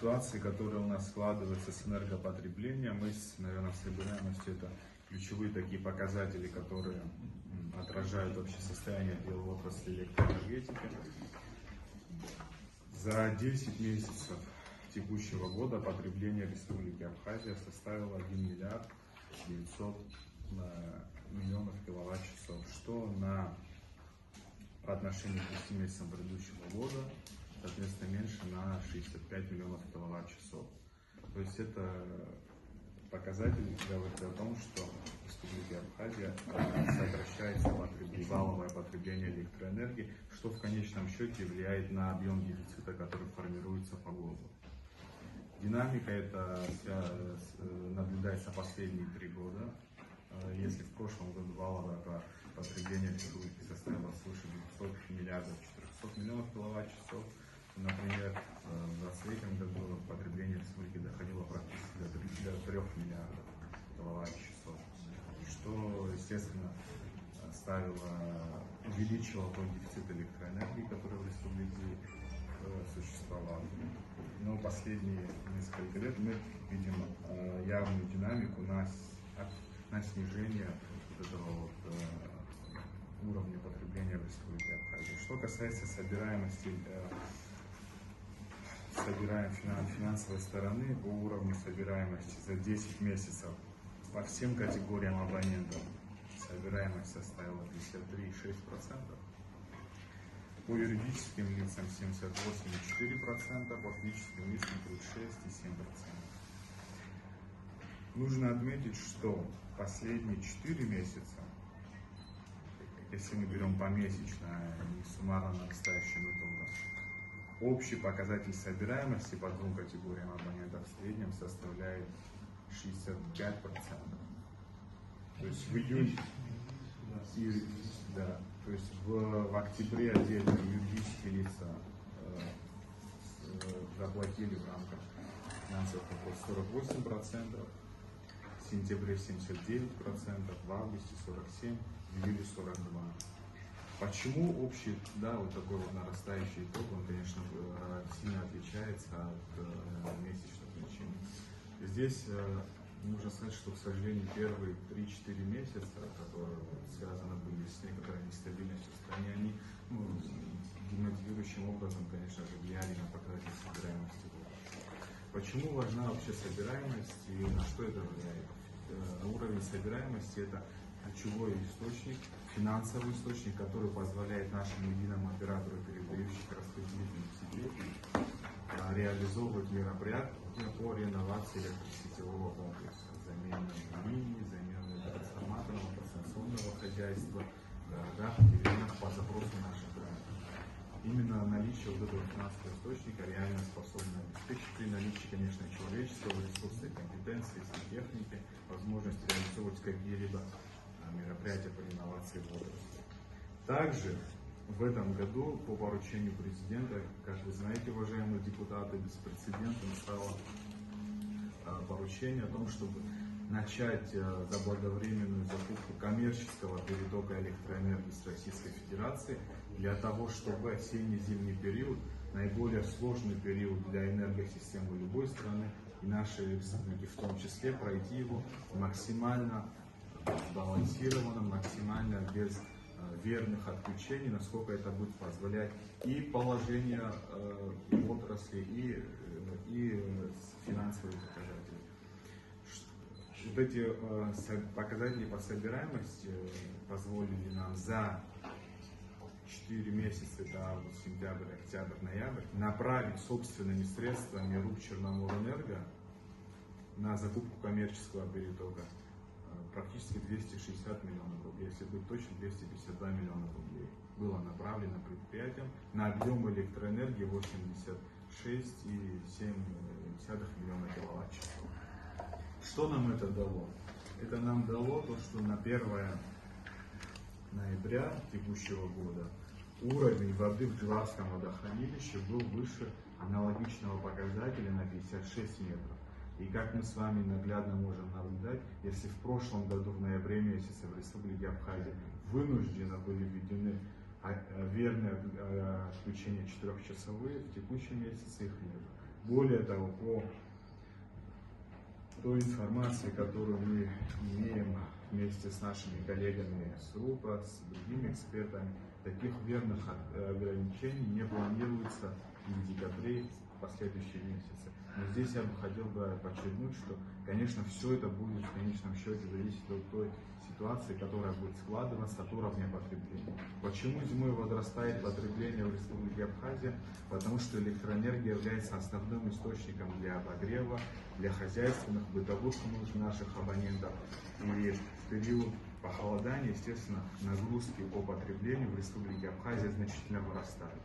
ситуации, которая у нас складывается с энергопотреблением и с, наверное, собираемостью, это ключевые такие показатели, которые отражают общее состояние дел в отрасли электроэнергетики. За 10 месяцев текущего года потребление Республики Абхазия составило 1 миллиард 900 миллионов киловатт-часов, что по отношению к 10 месяцам предыдущего года, соответственно, меньше на 65 миллионов киловатт-часов. То есть это показатель говорит о том, что в Республике Абхазия сокращается валовое потребление электроэнергии, что в конечном счете влияет на объем дефицита, который формируется по году. Динамика это наблюдается последние 3 года. Если в прошлом году валовое потребление республики составило свыше 200 миллиардов 400 миллионов киловатт-часов, например, в 2023 году потребление республики доходило практически до 3 миллиардов киловатт-часов, что, естественно, увеличило тот дефицит электроэнергии, который в республике существовал. Но последние несколько лет мы видим явную динамику на снижение этого уровня потребления в Республике Абхазия. Что касается финансовой стороны, по уровню собираемости за 10 месяцев по всем категориям абонентов собираемость составила 53,6%. По юридическим лицам 78,4%, по физическим лицам 36,7%. Нужно отметить, что последние 4 месяца, если мы берем помесячно, не суммарно нарастающим итогом, общий показатель собираемости по 2 категориям абонентов в среднем составляет 65%. То есть в июне, то есть в октябре отдельно юридические лица заплатили в рамках финансовых вопросов 48%, в сентябре 79%, в августе 47%, в июле 42%. Почему общий, вот такой вот нарастающий итог, он, конечно, сильно отличается от месячных причин. Здесь нужно сказать, что, к сожалению, первые 3-4 месяца, которые связаны были с некоторой нестабильностью в стране, они демотивирующим образом, конечно же, влияли на показатель собираемости. Почему важна вообще собираемость и на что это влияет? Уровень собираемости – это ключевой источник, финансовый источник, который позволяет нашему единому оператору передающих распределительных сетей реализовывать мероприятия по реновации электросетевого комплекса, замены линий, замены трансформаторного, трансляционного хозяйства в городах, деревнях по запросу наших граждан. Именно наличие вот этого финансового источника реально способно обеспечить при наличии, конечно, человеческого ресурса, компетенции, техники, возможность реализовывать какие-либо мероприятия по реновации в отрасли. Также в этом году по поручению президента, как вы знаете, уважаемые депутаты, беспрецедентным стало поручение о том, чтобы начать заблаговременную закупку коммерческого перетока электроэнергии с Российской Федерации для того, чтобы осенне-зимний период, наиболее сложный период для энергосистемы любой страны и нашей республики в том числе, пройти его максимально сбалансированно, максимально без верных отключений, насколько это будет позволять и положение отрасли, и финансовые показатели. Вот эти показатели по собираемости позволили нам за 4 месяца, это август, сентябрь, октябрь, ноябрь, направить собственными средствами РУП Черноморэнерго на закупку коммерческого перетока практически 260 миллионов рублей, если быть точно, 252 миллиона рублей было направлено предприятиям на объем электроэнергии 86,7 миллиона киловатт-часов. Что нам это дало? Это нам дало то, что на 1 ноября текущего года уровень воды в Джилавском водохранилище был выше аналогичного показателя на 56 метров. И как мы с вами наглядно можем наблюдать, если в прошлом году в ноябре месяце в Республике Абхазия вынуждены были введены верные отключения 4-часовые, в текущем месяце их нет. Более того, по той информации, которую мы имеем вместе с нашими коллегами с РУПа, с другими экспертами, таких верных ограничений не планируется в декабре в последующие месяцы. Но здесь я бы хотел подчеркнуть, что, конечно, все это будет в конечном счете зависеть от той ситуации, которая будет складываться, от уровня потребления. Почему зимой возрастает потребление в Республике Абхазия? Потому что электроэнергия является основным источником для обогрева, для хозяйственных, бытовых нужд наших абонентов. И в период похолодания, естественно, нагрузки по потреблению в Республике Абхазия значительно вырастают.